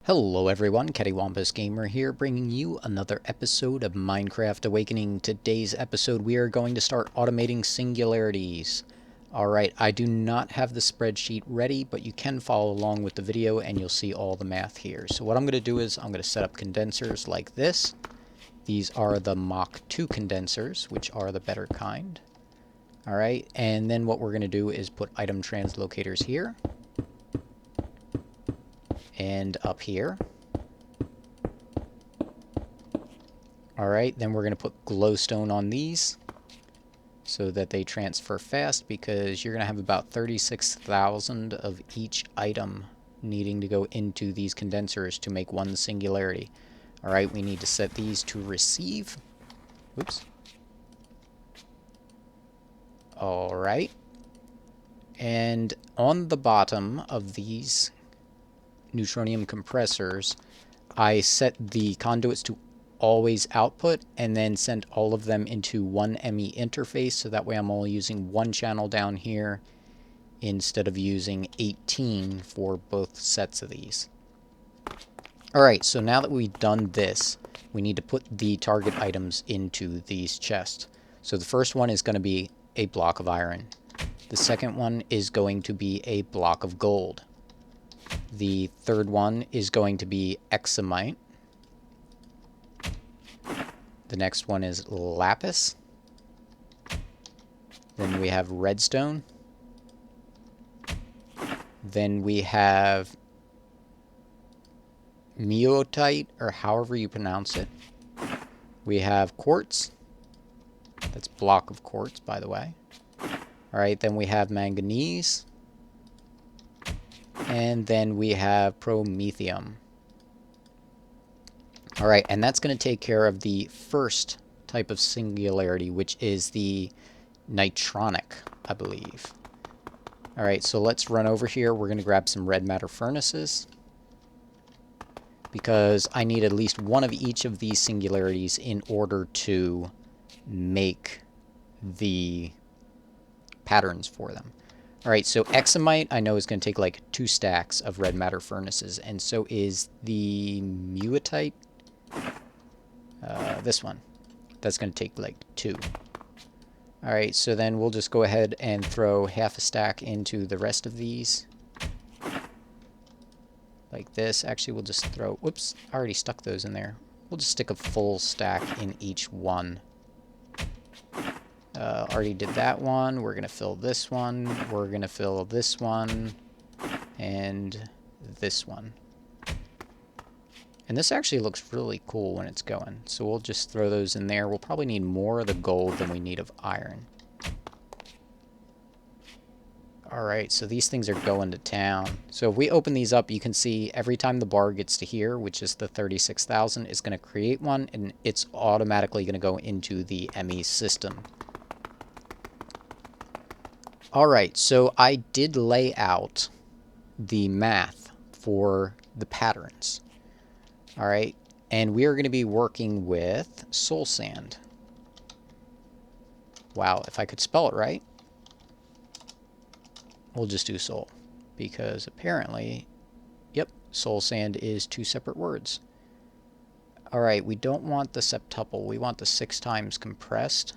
Hello everyone, CaddywhumpusGamer here, bringing you another episode of Minecraft Awakening. Today's episode we are going to start automating singularities. Alright, I do not have the spreadsheet ready, but you can follow along with the video and you'll see all the math here. So what I'm going to do is I'm going to set up condensers like this. These are the Mach 2 condensers, which are the better kind. Alright, and then what we're going to do is put item translocators here. And up here. Alright, then we're going to put glowstone on these so that they transfer fast, because you're going to have about 36,000 of each item needing to go into these condensers to make one singularity. Alright, we need to set these to receive. Oops. Alright. And on the bottom of these neutronium compressors, I set the conduits to always output and then sent all of them into one ME interface, so that way I'm only using one channel down here instead of using 18 for both sets of these. Alright, so now that we've done this, we need to put the target items into these chests. So the first one is going to be a block of iron. The second one is going to be a block of gold. The third one is going to be Eph97. The next one is lapis. Then we have redstone. Then we have meotite, or however you pronounce it. We have quartz. That's block of quartz, by the way. Alright, then we have manganese. And then we have promethium. Alright, and that's going to take care of the first type of singularity, which is the nitronic, I believe. Alright, so let's run over here. We're going to grab some red matter furnaces, because I need at least one of each of these singularities in order to make the patterns for them. Alright, so Eph97 I know is going to take like 2 stacks of red matter furnaces, and so is the meotite. This one. That's going to take like 2. Alright, so then we'll just go ahead and throw half a stack into the rest of these. Like this. Actually, we'll just throw... Whoops, I already stuck those in there. We'll just stick a full stack in each one. Already did that one. We're going to fill this one. We're going to fill this one. And this one. And this actually looks really cool when it's going. So we'll just throw those in there. We'll probably need more of the gold than we need of iron. Alright, so these things are going to town. So if we open these up, you can see every time the bar gets to here, which is the 36,000, it's going to create one, and it's automatically going to go into the ME system. Alright, so I did lay out the math for the patterns. Alright, and we are going to be working with soul sand. Wow, if I could spell it right. We'll just do soul, because apparently, yep, soul sand is 2 separate words. Alright, we don't want the septuple, we want the 6 times compressed.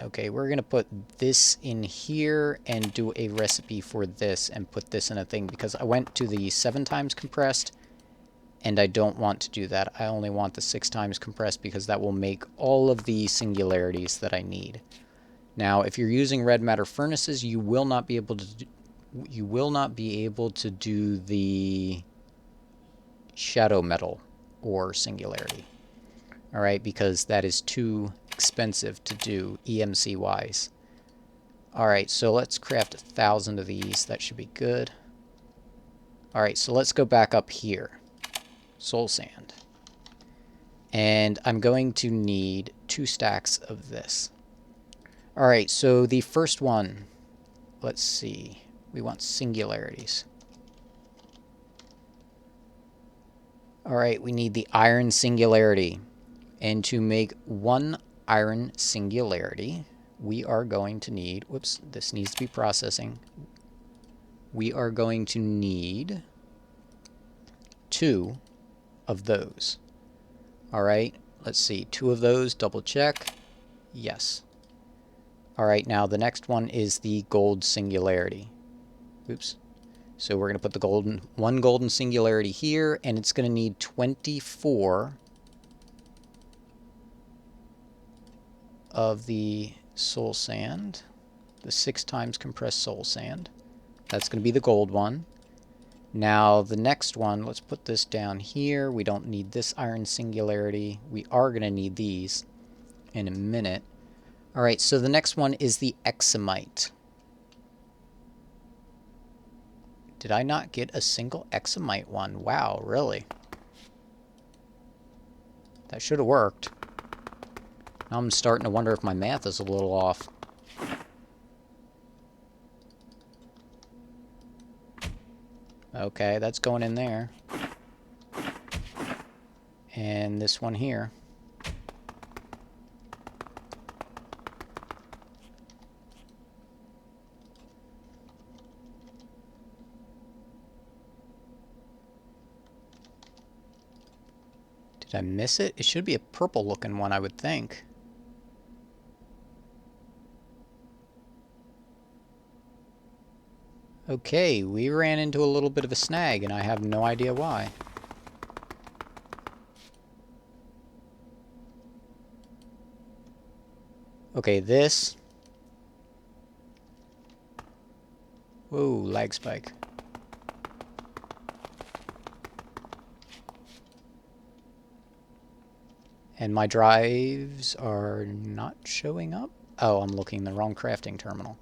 Okay, we're going to put this in here and do a recipe for this and put this in a thing, because I went to the 7 times compressed and I don't want to do that. I only want the 6 times compressed, because that will make all of the singularities that I need. Now, if you're using red matter furnaces, you will not be able to do the shadow metal or singularity. Alright, because that is too expensive to do EMC wise. Alright, so let's craft 1,000 of these. That should be good. Alright, so let's go back up here. Soul sand. And I'm going to need 2 stacks of this. Alright, so the first one, let's see. We want singularities. Alright, we need the iron singularity. And to make one iron singularity, we are going to need, whoops, this needs to be processing. We are going to need 2 of those. Alright, let's see. 2 of those, double check. Yes. Alright, now the next one is the gold singularity. Oops. So we're going to put the one golden singularity here, and it's going to need 24 of the soul sand, the 6 times compressed soul sand. That's going to be the gold one. Now the next one, let's put this down here. We don't need this iron singularity. We are going to need these in a minute. Alright, so the next one is the Eph97. Did I not get a single Eph97 one? Wow, really? That should have worked. Now I'm starting to wonder if my math is a little off. Okay, that's going in there. And this one here. Did I miss it? It should be a purple looking one, I would think. Okay, we ran into a little bit of a snag, and I have no idea why. Okay, this... Whoa, lag spike. And my drives are not showing up? Oh, I'm looking in the wrong crafting terminal.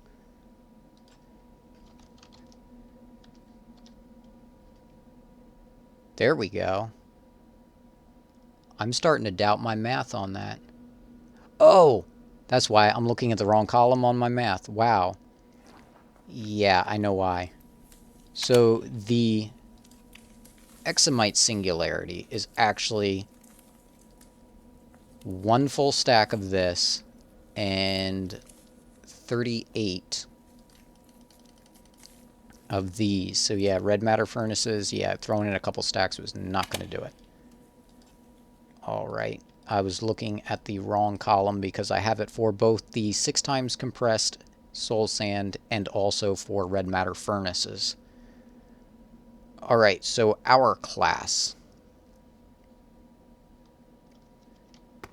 There we go. I'm starting to doubt my math on that. Oh! That's why I'm looking at the wrong column on my math. Wow. Yeah, I know why. So the Eph97 singularity is actually 1 full stack of this and 38 of these. So yeah, red matter furnaces, yeah, throwing in a couple stacks was not going to do it. Alright, I was looking at the wrong column because I have it for both the 6 times compressed soul sand and also for red matter furnaces. Alright, so our class.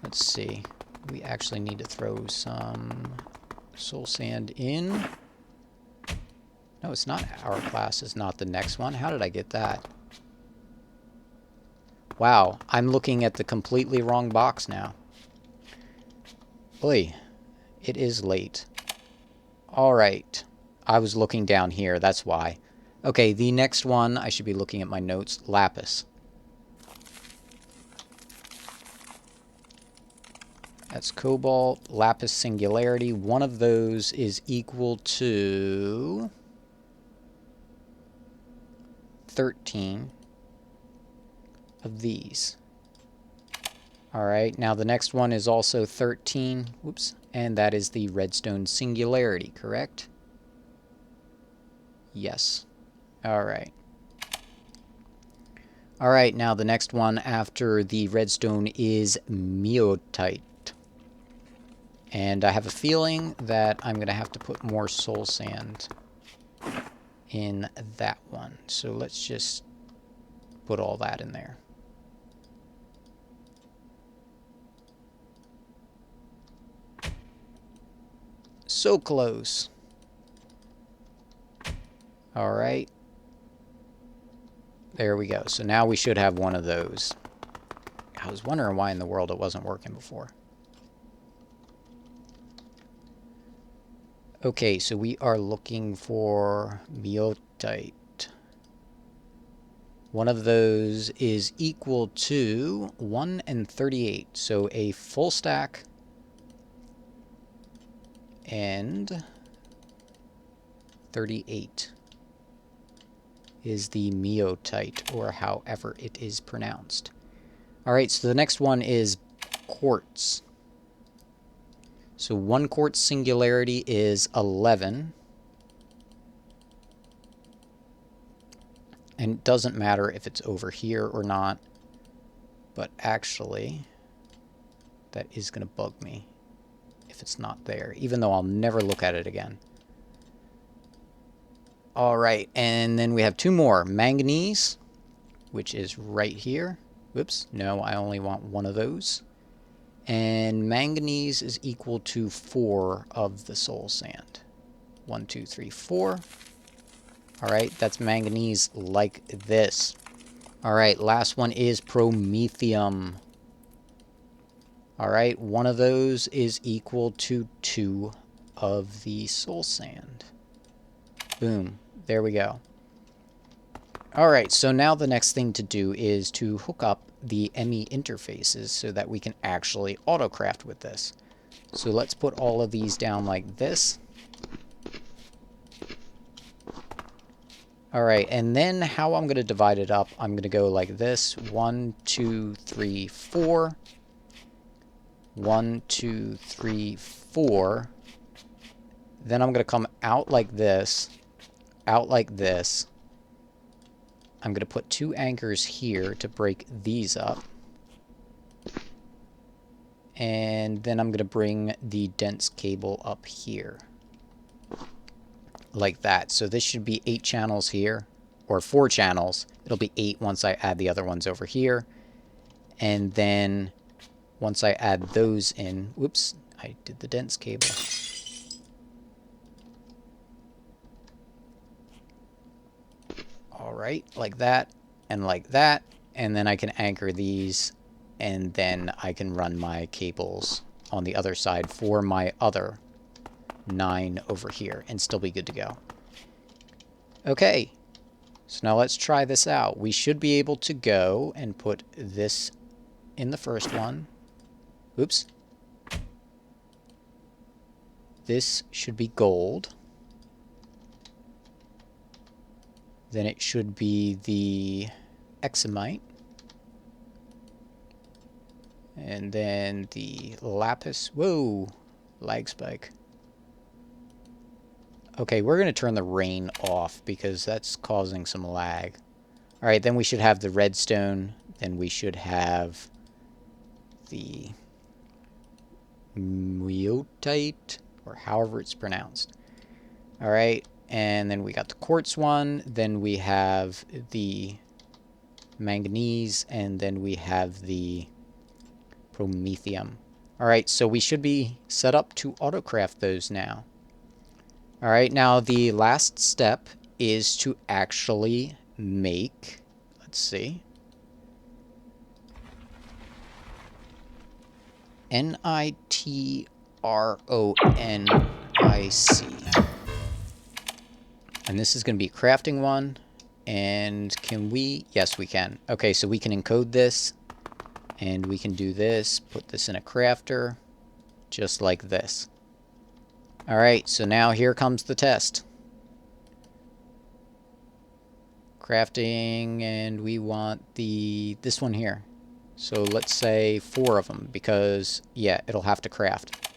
Let's see. We actually need to throw some soul sand in. No, it's not our class. It's not the next one. How did I get that? Wow, I'm looking at the completely wrong box now. Boy, it is late. Alright, I was looking down here, that's why. Okay, the next one, I should be looking at my notes, lapis. That's cobalt, lapis singularity. One of those is equal to 13 of these. Alright, now the next one is also 13, whoops, and that is the redstone singularity, correct? Yes. Alright. Alright, now the next one after the redstone is meotite. And I have a feeling that I'm going to have to put more soul sand in that one. So let's just put all that in there. So close. Alright. There we go. So now we should have one of those. I was wondering why in the world it wasn't working before. Okay, so we are looking for meotite. One of those is equal to 1 and 38. So a full stack and 38 is the meotite, or however it is pronounced. Alright, so the next one is quartz. So 1 quartz singularity is 11. And it doesn't matter if it's over here or not. But actually, that is going to bug me if it's not there, even though I'll never look at it again. All right, and then we have two more. Manganese, which is right here. Whoops, no, I only want one of those. And manganese is equal to 4 of the soul sand. 1, 2, 3, 4. All right, that's manganese like this. All right, last one is promethium. All right, one of those is equal to 2 of the soul sand. Boom, there we go. All right, so now the next thing to do is to hook up the ME interfaces so that we can actually autocraft with this. So let's put all of these down like this. All right, and then how I'm going to divide it up, I'm going to go like this. 1, 2, 3, 4. 1, 2, 3, 4. Then I'm going to come out like this, out like this. I'm going to put 2 anchors here to break these up. And then I'm going to bring the dense cable up here. Like that. So this should be 8 channels here, or 4 channels. It'll be 8 once I add the other ones over here. And then once I add those in, whoops, I did the dense cable. All right, like that, and then I can anchor these, and then I can run my cables on the other side for my other 9 over here, and still be good to go. Okay, so now let's try this out. We should be able to go and put this in the first one. Oops. This should be gold. Then it should be the Examite. And then the lapis. Whoa! Lag spike. Okay, we're going to turn the rain off because that's causing some lag. Alright, then we should have the redstone. Then we should have the Muotite, or however it's pronounced. Alright, and then we got the quartz one. Then we have the manganese, and then we have the promethium. Alright, so we should be set up to autocraft those now. Alright, now the last step is to actually make, let's see, Nitronic. And this is going to be a crafting one. And can we? Yes, we can. Okay, so we can encode this. And we can do this. Put this in a crafter. Just like this. Alright, so now here comes the test. Crafting, and we want this one here. So let's say 4 of them, because, yeah, it'll have to craft.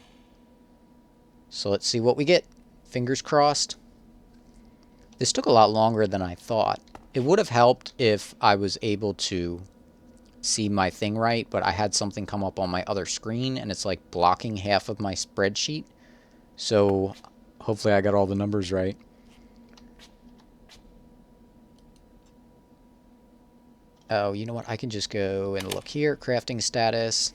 So let's see what we get. Fingers crossed. This took a lot longer than I thought. It would have helped if I was able to see my thing right, but I had something come up on my other screen, and it's like blocking half of my spreadsheet. So hopefully I got all the numbers right. Oh, you know what? I can just go and look here. Crafting status.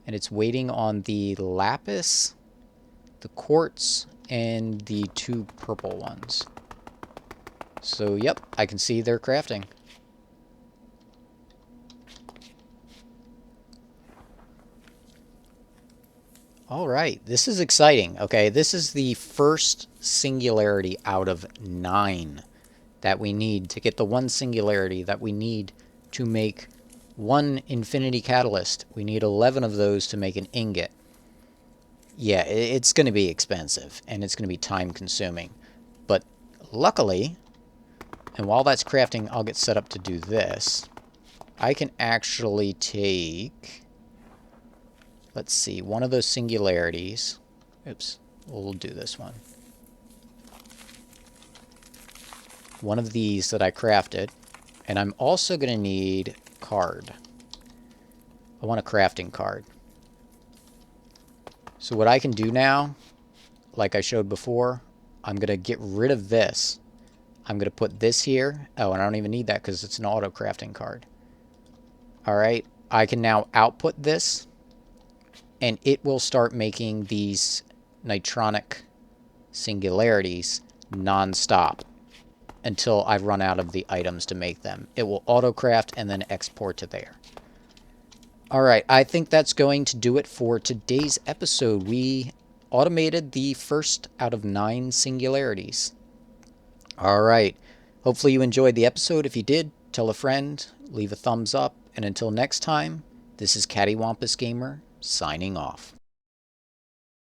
And it's waiting on the lapis, the quartz, and the 2 purple ones. So, yep, I can see they're crafting. Alright, this is exciting. Okay, this is the first singularity out of 9 that we need to get the 1 singularity that we need to make 1 infinity catalyst. We need 11 of those to make an ingot. Yeah, it's going to be expensive, and it's going to be time consuming. But luckily, and while that's crafting, I'll get set up to do this. I can actually take, let's see, one of those singularities. Oops, we'll do this one. one of these that I crafted, and I'm also going to need card. I want a crafting card. So what I can do now, like I showed before, I'm going to get rid of this. I'm going to put this here. Oh, and I don't even need that because it's an auto crafting card. Alright, I can now output this, and it will start making these Nitronic Singularities non-stop until I run out of the items to make them. It will auto-craft and then export to there. Alright, I think that's going to do it for today's episode. We automated the first out of 9 singularities. Alright, hopefully you enjoyed the episode. If you did, tell a friend, leave a thumbs up, and until next time, this is CaddywhumpusGamer signing off.